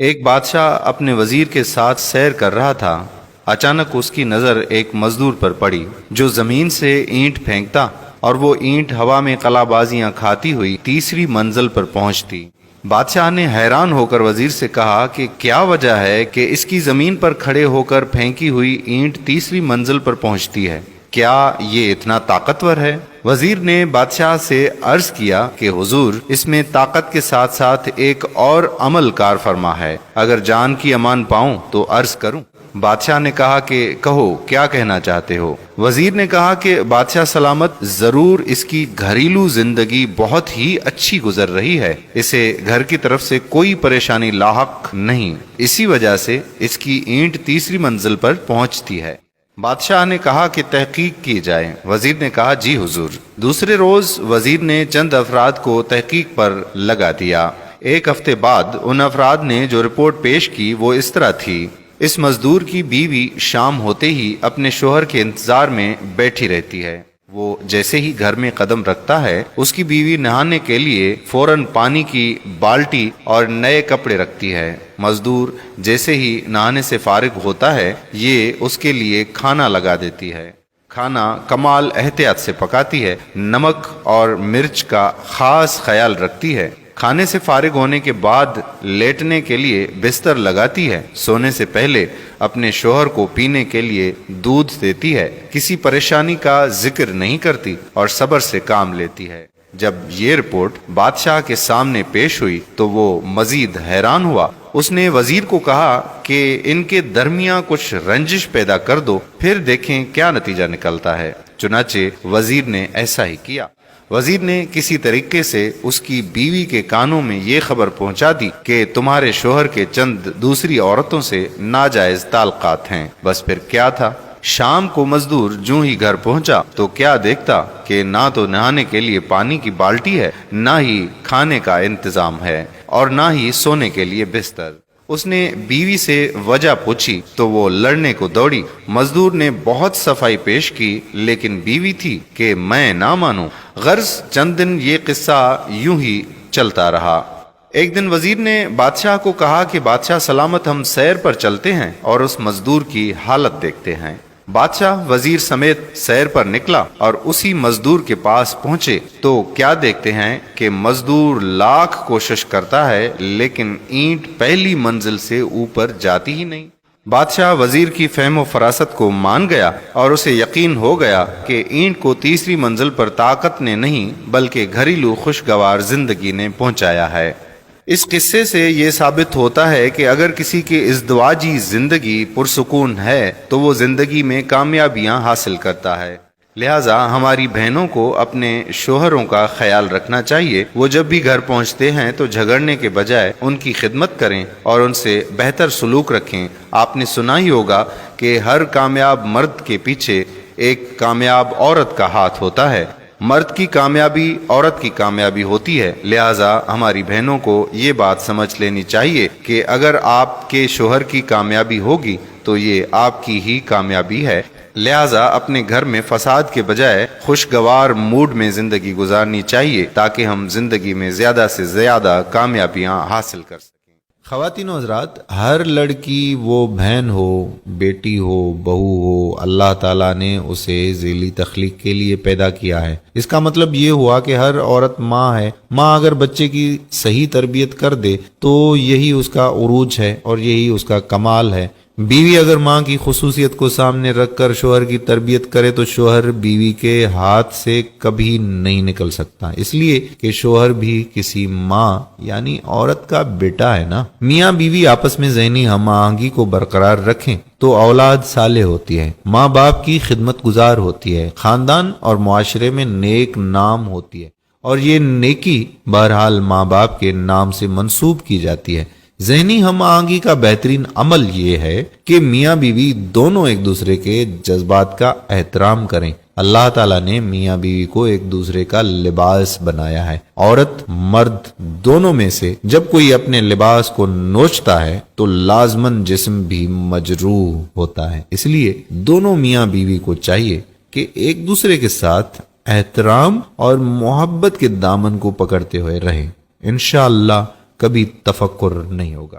ایک بادشاہ اپنے وزیر کے ساتھ سیر کر رہا تھا۔ اچانک اس کی نظر ایک مزدور پر پڑی جو زمین سے اینٹ پھینکتا اور وہ اینٹ ہوا میں قلع بازیاں کھاتی ہوئی تیسری منزل پر پہنچتی۔ بادشاہ نے حیران ہو کر وزیر سے کہا کہ کیا وجہ ہے کہ اس کی زمین پر کھڑے ہو کر پھینکی ہوئی اینٹ تیسری منزل پر پہنچتی ہے؟ کیا یہ اتنا طاقتور ہے؟ وزیر نے بادشاہ سے عرض کیا کہ حضور، اس میں طاقت کے ساتھ ساتھ ایک اور عمل کار فرما ہے، اگر جان کی امان پاؤں تو عرض کروں۔ بادشاہ نے کہا کہ کہو، کیا کہنا چاہتے ہو؟ وزیر نے کہا کہ بادشاہ سلامت، ضرور اس کی گھریلو زندگی بہت ہی اچھی گزر رہی ہے، اسے گھر کی طرف سے کوئی پریشانی لاحق نہیں، اسی وجہ سے اس کی اینٹ تیسری منزل پر پہنچتی ہے۔ بادشاہ نے کہا کہ تحقیق کی جائے۔ وزیر نے کہا جی حضور۔ دوسرے روز وزیر نے چند افراد کو تحقیق پر لگا دیا۔ ایک ہفتے بعد ان افراد نے جو رپورٹ پیش کی وہ اس طرح تھی: اس مزدور کی بیوی شام ہوتے ہی اپنے شوہر کے انتظار میں بیٹھی رہتی ہے۔ وہ جیسے ہی گھر میں قدم رکھتا ہے، اس کی بیوی نہانے کے لیے فوراً پانی کی بالٹی اور نئے کپڑے رکھتی ہے۔ مزدور جیسے ہی نہانے سے فارغ ہوتا ہے، یہ اس کے لیے کھانا لگا دیتی ہے۔ کھانا کمال احتیاط سے پکاتی ہے، نمک اور مرچ کا خاص خیال رکھتی ہے۔ کھانے سے فارغ ہونے کے بعد لیٹنے کے لیے بستر لگاتی ہے۔ سونے سے پہلے اپنے شوہر کو پینے کے لیے دودھ دیتی ہے۔ کسی پریشانی کا ذکر نہیں کرتی اور صبر سے کام لیتی ہے۔ جب یہ رپورٹ بادشاہ کے سامنے پیش ہوئی تو وہ مزید حیران ہوا۔ اس نے وزیر کو کہا کہ ان کے درمیان کچھ رنجش پیدا کر دو، پھر دیکھیں کیا نتیجہ نکلتا ہے۔ چنانچہ وزیر نے ایسا ہی کیا۔ وزیر نے کسی طریقے سے اس کی بیوی کے کانوں میں یہ خبر پہنچا دی کہ تمہارے شوہر کے چند دوسری عورتوں سے ناجائز تعلقات ہیں۔ بس پھر کیا تھا؟ شام کو مزدور جوں ہی گھر پہنچا تو کیا دیکھتا کہ نہ تو نہانے کے لیے پانی کی بالٹی ہے، نہ ہی کھانے کا انتظام ہے، اور نہ ہی سونے کے لیے بستر۔ اس نے بیوی سے وجہ پوچھی تو وہ لڑنے کو دوڑی۔ مزدور نے بہت صفائی پیش کی، لیکن بیوی تھی کہ میں نہ مانوں۔ غرض چند دن یہ قصہ یوں ہی چلتا رہا۔ ایک دن وزیر نے بادشاہ کو کہا کہ بادشاہ سلامت، ہم سیر پر چلتے ہیں اور اس مزدور کی حالت دیکھتے ہیں۔ بادشاہ وزیر سمیت سیر پر نکلا اور اسی مزدور کے پاس پہنچے تو کیا دیکھتے ہیں کہ مزدور لاکھ کوشش کرتا ہے لیکن اینٹ پہلی منزل سے اوپر جاتی ہی نہیں۔ بادشاہ وزیر کی فہم و فراست کو مان گیا اور اسے یقین ہو گیا کہ اینٹ کو تیسری منزل پر طاقت نے نہیں بلکہ گھریلو خوشگوار زندگی نے پہنچایا ہے۔ اس قصے سے یہ ثابت ہوتا ہے کہ اگر کسی کی ازدواجی زندگی پرسکون ہے تو وہ زندگی میں کامیابیاں حاصل کرتا ہے۔ لہٰذا ہماری بہنوں کو اپنے شوہروں کا خیال رکھنا چاہیے۔ وہ جب بھی گھر پہنچتے ہیں تو جھگڑنے کے بجائے ان کی خدمت کریں اور ان سے بہتر سلوک رکھیں۔ آپ نے سنا ہی ہوگا کہ ہر کامیاب مرد کے پیچھے ایک کامیاب عورت کا ہاتھ ہوتا ہے۔ مرد کی کامیابی عورت کی کامیابی ہوتی ہے۔ لہٰذا ہماری بہنوں کو یہ بات سمجھ لینی چاہیے کہ اگر آپ کے شوہر کی کامیابی ہوگی تو یہ آپ کی ہی کامیابی ہے۔ لہٰذا اپنے گھر میں فساد کے بجائے خوشگوار موڈ میں زندگی گزارنی چاہیے تاکہ ہم زندگی میں زیادہ سے زیادہ کامیابیاں حاصل کر سکیں۔ خواتین و حضرات، ہر لڑکی، وہ بہن ہو، بیٹی ہو، بہو ہو، اللہ تعالیٰ نے اسے ذیلی تخلیق کے لیے پیدا کیا ہے۔ اس کا مطلب یہ ہوا کہ ہر عورت ماں ہے۔ ماں اگر بچے کی صحیح تربیت کر دے تو یہی اس کا عروج ہے اور یہی اس کا کمال ہے۔ بیوی اگر ماں کی خصوصیت کو سامنے رکھ کر شوہر کی تربیت کرے تو شوہر بیوی کے ہاتھ سے کبھی نہیں نکل سکتا، اس لیے کہ شوہر بھی کسی ماں یعنی عورت کا بیٹا ہے نا۔ میاں بیوی آپس میں ذہنی ہم آہنگی کو برقرار رکھیں تو اولاد صالح ہوتی ہے، ماں باپ کی خدمت گزار ہوتی ہے، خاندان اور معاشرے میں نیک نام ہوتی ہے، اور یہ نیکی بہرحال ماں باپ کے نام سے منسوب کی جاتی ہے۔ ذہنی ہم آہنگی کا بہترین عمل یہ ہے کہ میاں بیوی دونوں ایک دوسرے کے جذبات کا احترام کریں۔ اللہ تعالیٰ نے میاں بیوی کو ایک دوسرے کا لباس بنایا ہے۔ عورت مرد دونوں میں سے جب کوئی اپنے لباس کو نوچتا ہے تو لازماً جسم بھی مجروح ہوتا ہے۔ اس لیے دونوں میاں بیوی کو چاہیے کہ ایک دوسرے کے ساتھ احترام اور محبت کے دامن کو پکڑتے ہوئے رہیں۔ انشاءاللہ کبھی تفکر نہیں ہوگا۔